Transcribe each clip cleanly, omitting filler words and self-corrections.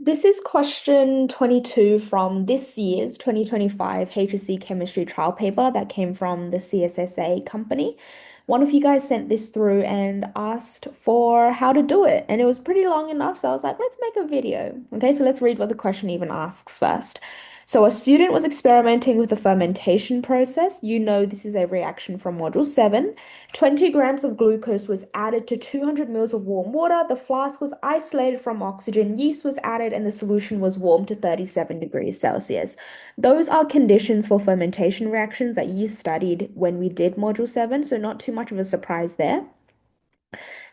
This is question 22 from this year's 2025 HSC chemistry trial paper that came from the CSSA company. One of you guys sent this through and asked for how to do it, and it was pretty long enough, so I was like, let's make a video. Okay, so let's read what the question even asks first. So a student was experimenting with the fermentation process. You know this is a reaction from module 7. 20 grams of glucose was added to 200 mils of warm water. The flask was isolated from oxygen. Yeast was added, and the solution was warmed to 37 degrees Celsius. Those are conditions for fermentation reactions that you studied when we did module 7, so not too much of a surprise there.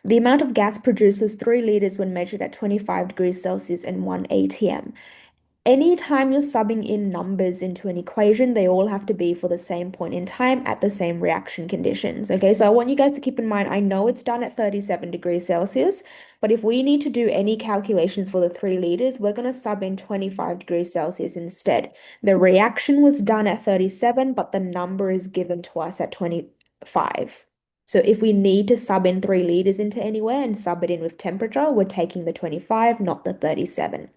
The amount of gas produced was 3 liters when measured at 25 degrees Celsius and 1 atm. Anytime you're subbing in numbers into an equation, they all have to be for the same point in time at the same reaction conditions. Okay, so I want you guys to keep in mind, I know it's done at 37 degrees Celsius, but if we need to do any calculations for the 3 liters, we're going to sub in 25 degrees Celsius instead. The reaction was done at 37, but the number is given to us at 25. So if we need to sub in 3 liters into anywhere and sub it in with temperature, we're taking the 25, not the 37.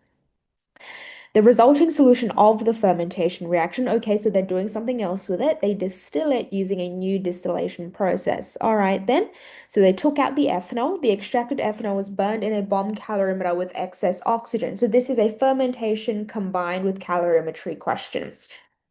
The resulting solution of the fermentation reaction, okay, so they're doing something else with it. They distill it using a new distillation process. All right, then. So they took out the ethanol. The extracted ethanol was burned in a bomb calorimeter with excess oxygen. So this is a fermentation combined with calorimetry question.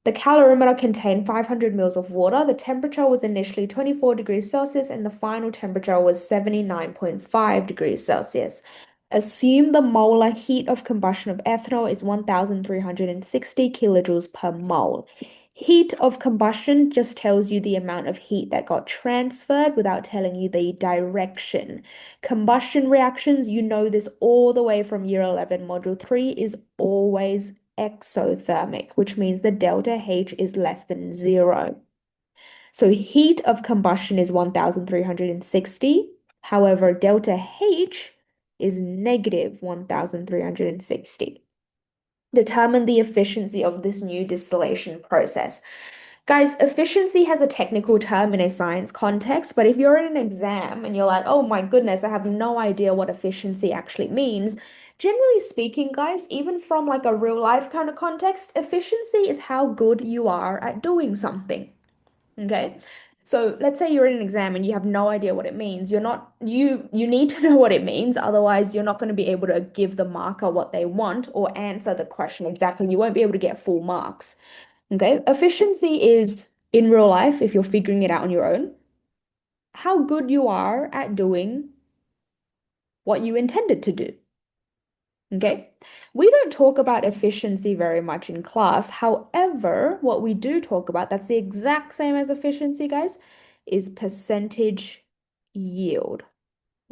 The calorimeter contained 500 mils of water. The temperature was initially 24 degrees Celsius and the final temperature was 79.5 degrees Celsius. Assume the molar heat of combustion of ethanol is 1,360 kilojoules per mole. Heat of combustion just tells you the amount of heat that got transferred without telling you the direction. Combustion reactions, you know this all the way from year 11, module 3, is always exothermic, which means the delta H is less than 0. So heat of combustion is 1,360. However, delta H is negative 1,360. Determine the efficiency of this new distillation process. Guys, efficiency has a technical term in a science context, but if you're in an exam and you're like, oh my goodness, I have no idea what efficiency actually means, generally speaking, guys, even from like a real life kind of context, efficiency is how good you are at doing something. Okay. So let's say you're in an exam and you have no idea what it means. You need to know what it means, otherwise you're not going to be able to give the marker what they want or answer the question exactly. You won't be able to get full marks. Okay. Efficiency is in real life, if you're figuring it out on your own, how good you are at doing what you intended to do. Okay. We don't talk about efficiency very much in class. However, what we do talk about, that's the exact same as efficiency, guys, is percentage yield.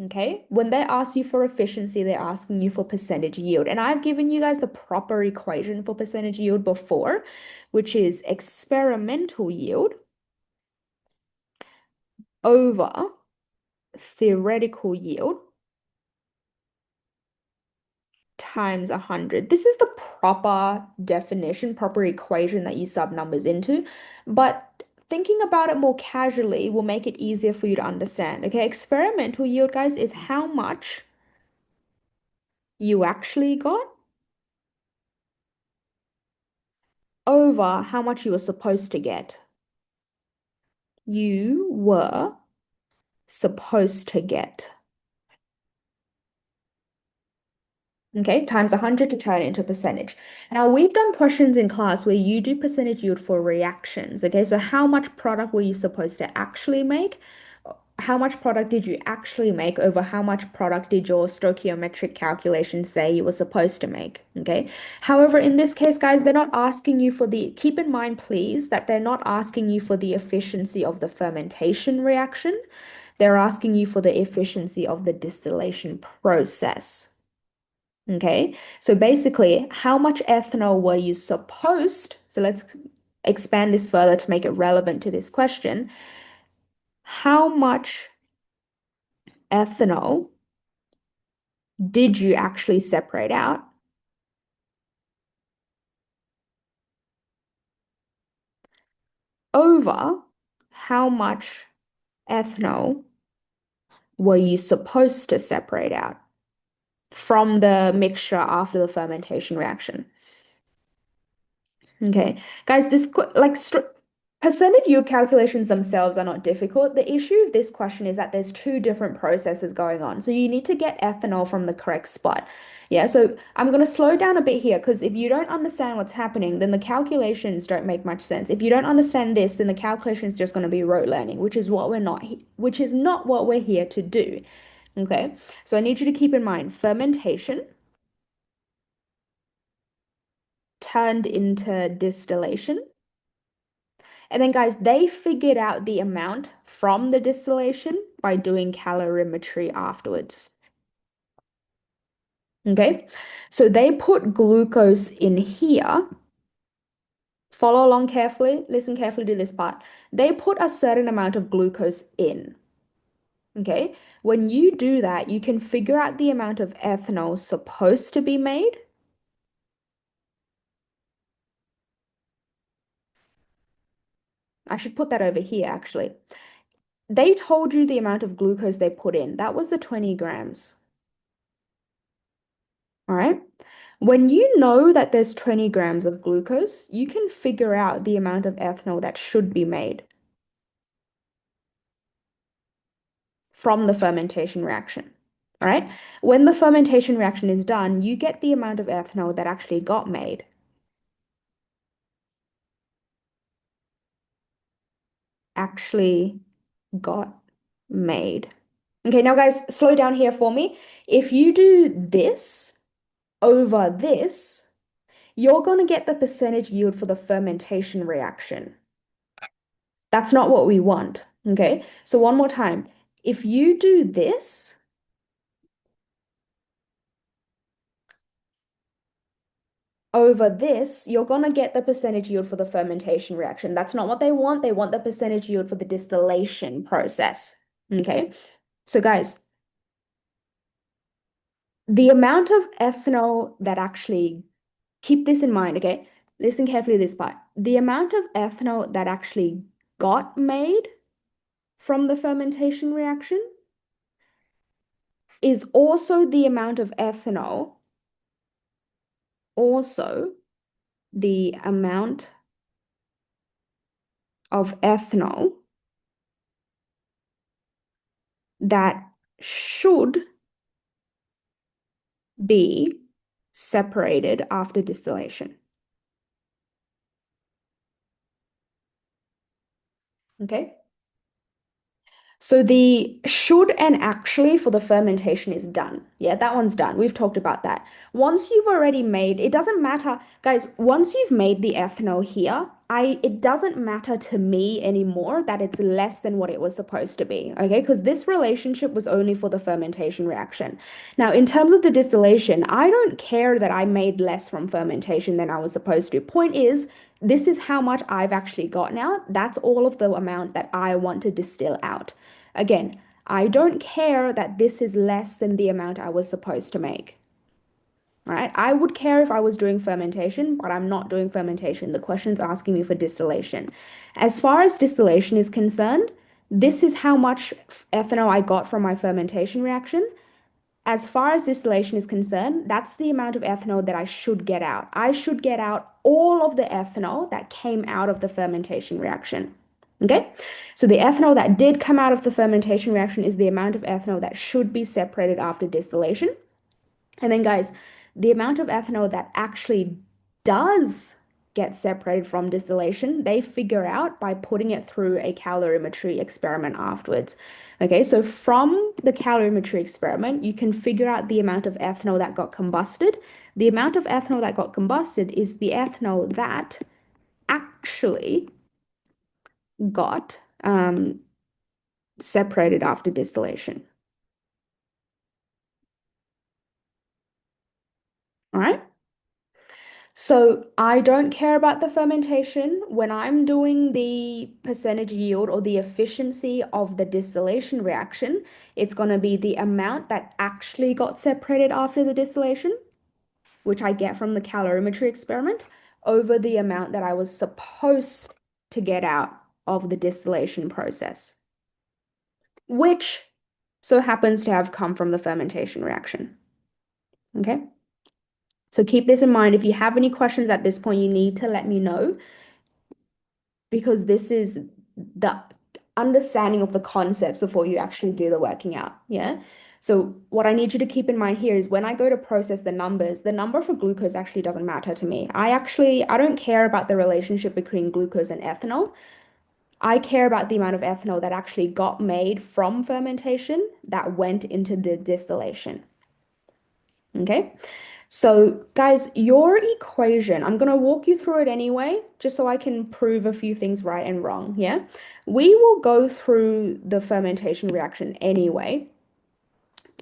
Okay. When they ask you for efficiency, they're asking you for percentage yield. And I've given you guys the proper equation for percentage yield before, which is experimental yield over theoretical yield times 100. This is the proper definition, proper equation that you sub numbers into. But thinking about it more casually will make it easier for you to understand. Okay, experimental yield, guys, is how much you actually got over how much you were supposed to get. You were supposed to get. Okay, times 100 to turn it into a percentage. Now, we've done questions in class where you do percentage yield for reactions. Okay, so how much product were you supposed to actually make? How much product did you actually make over how much product did your stoichiometric calculation say you were supposed to make? Okay. However, in this case, guys, they're not asking you for the, keep in mind, please, that they're not asking you for the efficiency of the fermentation reaction. They're asking you for the efficiency of the distillation process. Okay, so basically, how much ethanol were you supposed? So let's expand this further to make it relevant to this question. How much ethanol did you actually separate out over how much ethanol were you supposed to separate out? from the mixture after the fermentation reaction. Okay, guys, percentage yield calculations themselves are not difficult. The issue of this question is that there's two different processes going on. So you need to get ethanol from the correct spot. Yeah, so I'm going to slow down a bit here because if you don't understand what's happening, then the calculations don't make much sense. If you don't understand this, then the calculation is just going to be rote learning, which is what we're not, which is not what we're here to do. Okay, so I need you to keep in mind fermentation turned into distillation. And then, guys, they figured out the amount from the distillation by doing calorimetry afterwards. Okay, so they put glucose in here. Follow along carefully, listen carefully to this part. They put a certain amount of glucose in. Okay, when you do that, you can figure out the amount of ethanol supposed to be made. I should put that over here, actually. They told you the amount of glucose they put in. That was the 20 grams. All right. When you know that there's 20 grams of glucose, you can figure out the amount of ethanol that should be made from the fermentation reaction. All right. When the fermentation reaction is done, you get the amount of ethanol that actually got made. Actually got made. Okay, now guys, slow down here for me. If you do this over this, you're going to get the percentage yield for the fermentation reaction. That's not what we want. Okay, so one more time. If you do this over this, you're going to get the percentage yield for the fermentation reaction. That's not what they want. They want the percentage yield for the distillation process. Okay, so guys, the amount of ethanol that actually, keep this in mind, okay? Listen carefully to this part. The amount of ethanol that actually got made from the fermentation reaction is also the amount of ethanol, also the amount of ethanol that should be separated after distillation. Okay? So the should and actually for the fermentation is done. Yeah, that one's done. We've talked about that. Once you've already made, it doesn't matter, guys, once you've made the ethanol here, it doesn't matter to me anymore that it's less than what it was supposed to be, okay? Because this relationship was only for the fermentation reaction. Now, in terms of the distillation, I don't care that I made less from fermentation than I was supposed to. Point is, this is how much I've actually got now. That's all of the amount that I want to distill out. Again, I don't care that this is less than the amount I was supposed to make. Right? I would care if I was doing fermentation, but I'm not doing fermentation. The question's asking me for distillation. As far as distillation is concerned, this is how much ethanol I got from my fermentation reaction. As far as distillation is concerned, that's the amount of ethanol that I should get out. I should get out all of the ethanol that came out of the fermentation reaction. Okay, so the ethanol that did come out of the fermentation reaction is the amount of ethanol that should be separated after distillation. And then, guys, the amount of ethanol that actually does get separated from distillation, they figure out by putting it through a calorimetry experiment afterwards. Okay, so from the calorimetry experiment, you can figure out the amount of ethanol that got combusted. The amount of ethanol that got combusted is the ethanol that actually got separated after distillation. All right. So I don't care about the fermentation. When I'm doing the percentage yield or the efficiency of the distillation reaction, it's going to be the amount that actually got separated after the distillation, which I get from the calorimetry experiment, over the amount that I was supposed to get out of the distillation process, which so happens to have come from the fermentation reaction. Okay. So keep this in mind. If you have any questions at this point, you need to let me know because this is the understanding of the concepts before you actually do the working out. Yeah. So what I need you to keep in mind here is when I go to process the numbers, the number for glucose actually doesn't matter to me. I don't care about the relationship between glucose and ethanol. I care about the amount of ethanol that actually got made from fermentation that went into the distillation. Okay. So, guys, your equation, I'm going to walk you through it anyway, just so I can prove a few things right and wrong. Yeah. We will go through the fermentation reaction anyway.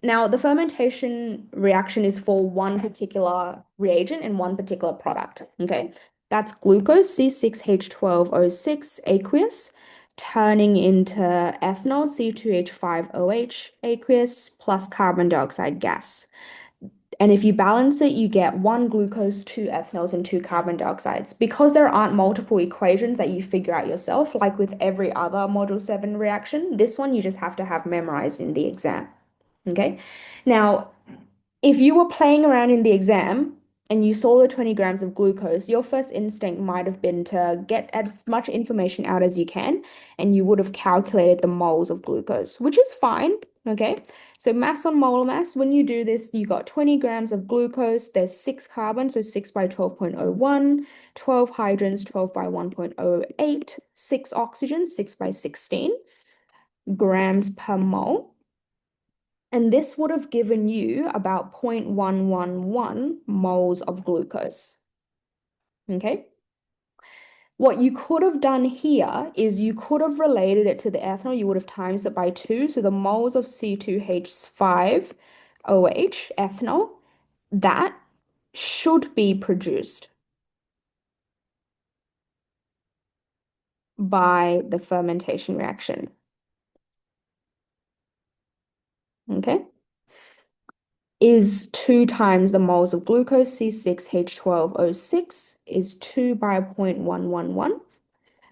Now, the fermentation reaction is for one particular reagent and one particular product. Okay. That's glucose C6H12O6 aqueous turning into ethanol C2H5OH aqueous plus carbon dioxide gas. And if you balance it, you get one glucose, two ethanols, and two carbon dioxides. Because there aren't multiple equations that you figure out yourself, like with every other Module 7 reaction, this one you just have to have memorized in the exam. Okay. Now, if you were playing around in the exam and you saw the 20 grams of glucose, your first instinct might have been to get as much information out as you can, and you would have calculated the moles of glucose, which is fine. Okay, so mass on molar mass, when you do this, you got 20 grams of glucose, there's 6 carbons, so 6 by 12.01, 12 hydrogens, 12 by 1.08, 6 oxygens, 6 by 16 grams per mole. And this would have given you about 0.111 moles of glucose. Okay. What you could have done here is you could have related it to the ethanol. You would have times it by 2. So the moles of C2H5OH, ethanol, that should be produced by the fermentation reaction. Okay. Is 2 times the moles of glucose, C6H12O6, is 2 by 0.111,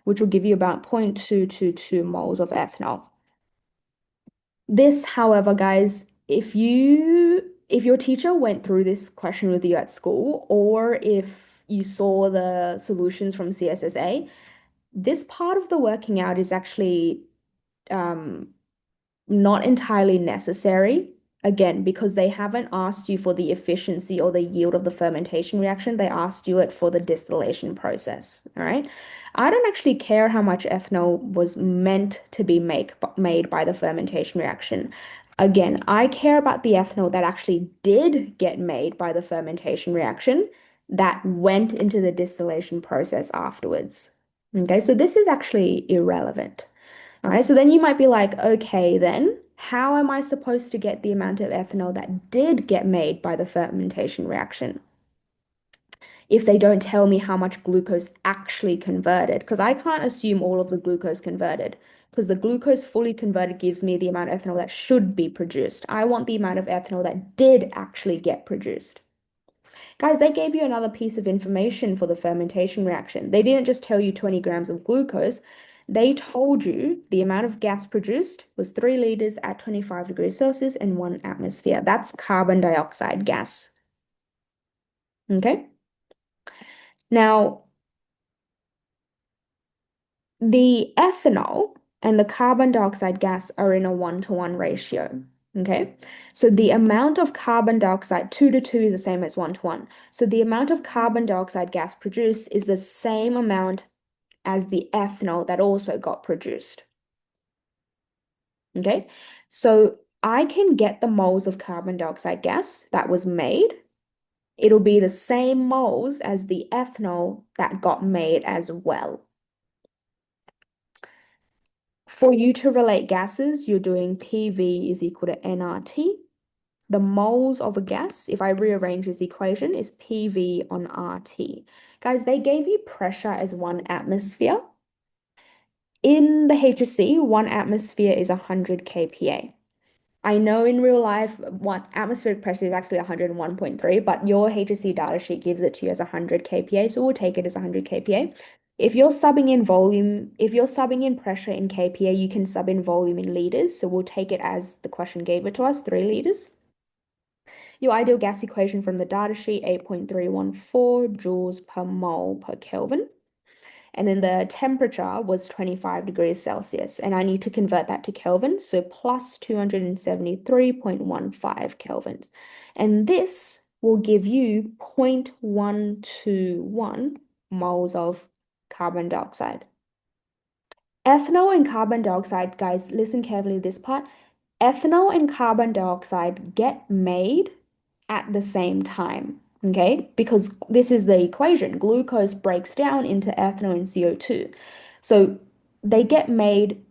which will give you about 0.222 moles of ethanol. This, however, guys, if your teacher went through this question with you at school, or if you saw the solutions from CSSA, this part of the working out is actually um, not entirely necessary. Again, because they haven't asked you for the efficiency or the yield of the fermentation reaction, they asked you it for the distillation process. All right. I don't actually care how much ethanol was meant to be made by the fermentation reaction. Again, I care about the ethanol that actually did get made by the fermentation reaction that went into the distillation process afterwards. Okay, so this is actually irrelevant. All right, so then you might be like, okay, then how am I supposed to get the amount of ethanol that did get made by the fermentation reaction if they don't tell me how much glucose actually converted? Because I can't assume all of the glucose converted, because the glucose fully converted gives me the amount of ethanol that should be produced. I want the amount of ethanol that did actually get produced. Guys, they gave you another piece of information for the fermentation reaction. They didn't just tell you 20 grams of glucose. They told you the amount of gas produced was 3 liters at 25 degrees Celsius in 1 atmosphere. That's carbon dioxide gas. Okay. Now, the ethanol and the carbon dioxide gas are in a 1-to-1 ratio. Okay. So the amount of carbon dioxide, 2 to 2 is the same as 1-to-1. So the amount of carbon dioxide gas produced is the same amount as the ethanol that also got produced. Okay. So I can get the moles of carbon dioxide gas that was made. It'll be the same moles as the ethanol that got made as well. For you to relate gases, you're doing PV is equal to nRT. The moles of a gas, if I rearrange this equation, is PV on RT. Guys, they gave you pressure as 1 atmosphere. In the HSC, 1 atmosphere is 100 kPa. I know in real life, what atmospheric pressure is actually 101.3, but your HSC data sheet gives it to you as 100 kPa, so we'll take it as 100 kPa. If you're subbing in volume, if you're subbing in pressure in kPa, you can sub in volume in liters, so we'll take it as the question gave it to us, 3 liters. Your ideal gas equation from the data sheet, 8.314 joules per mole per Kelvin. And then the temperature was 25 degrees Celsius. And I need to convert that to Kelvin. So plus 273.15 kelvins. And this will give you 0.121 moles of carbon dioxide. Ethanol and carbon dioxide, guys, listen carefully to this part. Ethanol and carbon dioxide get made at the same time, okay? Because this is the equation. Glucose breaks down into ethanol and CO2. So they get made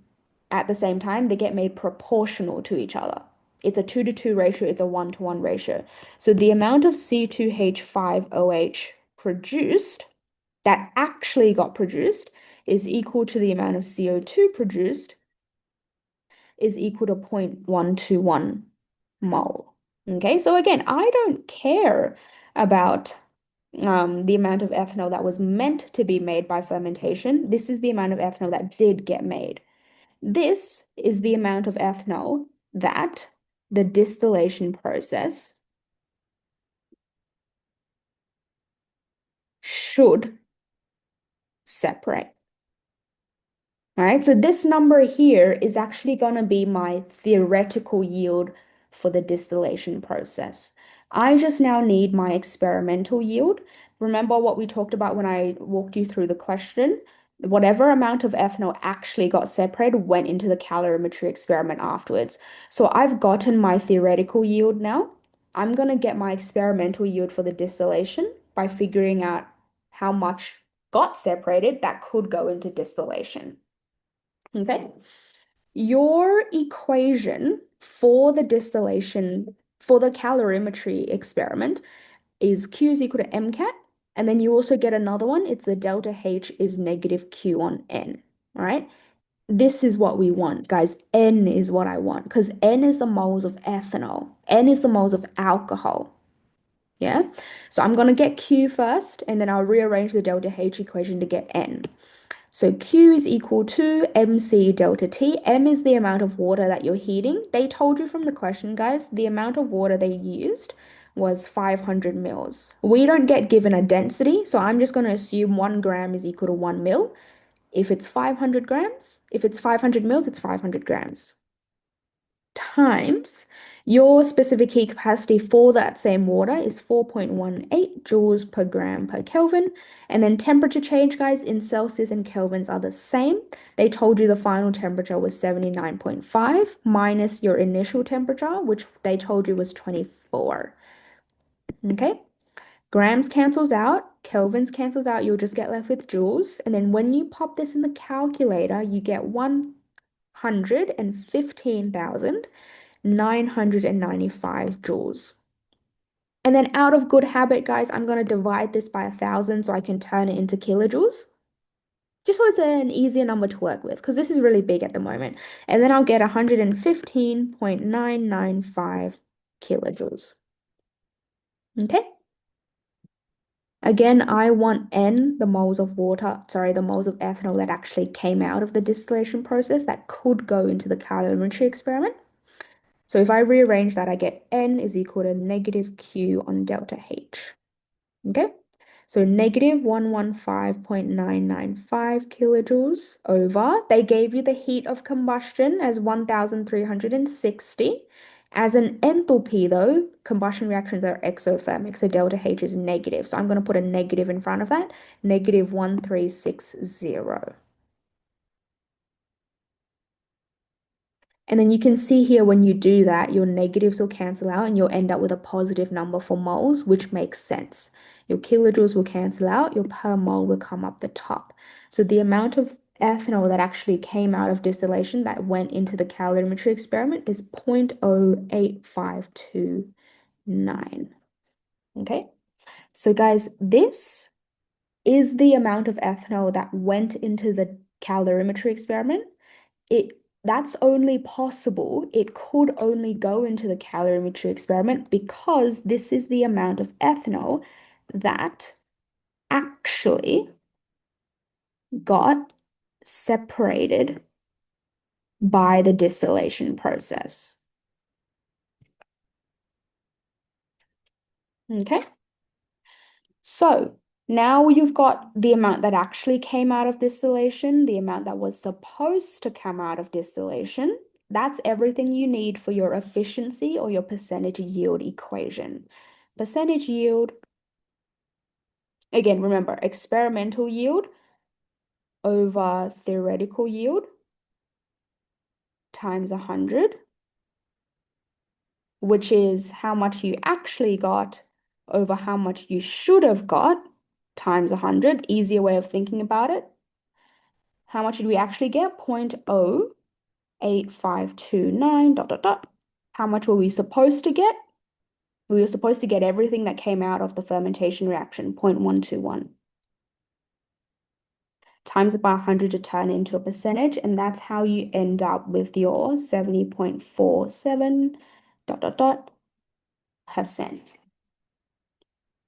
at the same time, they get made proportional to each other. It's a 2 to 2 ratio, it's a 1 to 1 ratio. So the amount of C2H5OH produced that actually got produced is equal to the amount of CO2 produced is equal to 0.121 mole. Okay, so again, I don't care about the amount of ethanol that was meant to be made by fermentation. This is the amount of ethanol that did get made. This is the amount of ethanol that the distillation process should separate. All right, so this number here is actually going to be my theoretical yield for the distillation process. I just now need my experimental yield. Remember what we talked about when I walked you through the question? Whatever amount of ethanol actually got separated went into the calorimetry experiment afterwards. So I've gotten my theoretical yield now. I'm going to get my experimental yield for the distillation by figuring out how much got separated that could go into distillation. Okay. Your equation for the distillation, for the calorimetry experiment is Q is equal to MCAT. And then you also get another one. It's the delta H is negative Q on N. All right. This is what we want, guys. N is what I want because N is the moles of ethanol. N is the moles of alcohol. Yeah. So I'm going to get Q first, and then I'll rearrange the delta H equation to get N. So Q is equal to MC delta T. M is the amount of water that you're heating. They told you from the question, guys, the amount of water they used was 500 mils. We don't get given a density, so I'm just going to assume 1 gram is equal to 1 mil. If it's 500 grams, if it's 500 mils, it's 500 grams. Times your specific heat capacity for that same water is 4.18 joules per gram per Kelvin. And then temperature change, guys, in Celsius and Kelvins are the same. They told you the final temperature was 79.5 minus your initial temperature, which they told you was 24. Okay. Grams cancels out, Kelvins cancels out, you'll just get left with joules. And then when you pop this in the calculator, you get 115,995 joules. And then out of good habit, guys, I'm going to divide this by 1,000 so I can turn it into kilojoules. Just so it's an easier number to work with, because this is really big at the moment. And then I'll get 115.995 kilojoules. Okay? Again, I want N, the moles of water, sorry, the moles of ethanol that actually came out of the distillation process that could go into the calorimetry experiment. So if I rearrange that, I get N is equal to negative Q on delta H. Okay? So negative 115.995 kilojoules over, they gave you the heat of combustion as 1,360. As an enthalpy, though, combustion reactions are exothermic, so delta H is negative. So I'm going to put a negative in front of that, negative 1360. And then you can see here when you do that, your negatives will cancel out and you'll end up with a positive number for moles, which makes sense. Your kilojoules will cancel out, your per mole will come up the top. So the amount of ethanol that actually came out of distillation that went into the calorimetry experiment is 0.08529. Okay, so guys, this is the amount of ethanol that went into the calorimetry experiment. That's only possible. It could only go into the calorimetry experiment because this is the amount of ethanol that actually got separated by the distillation process. Okay. So now you've got the amount that actually came out of distillation, the amount that was supposed to come out of distillation. That's everything you need for your efficiency or your percentage yield equation. Percentage yield, again, remember, experimental yield over theoretical yield times 100, which is how much you actually got over how much you should have got times 100. Easier way of thinking about it. How much did we actually get? 0.08529 dot dot dot. How much were we supposed to get? We were supposed to get everything that came out of the fermentation reaction, 0.121. Times it by 100 to turn into a percentage, and that's how you end up with your 70.47 dot dot dot percent.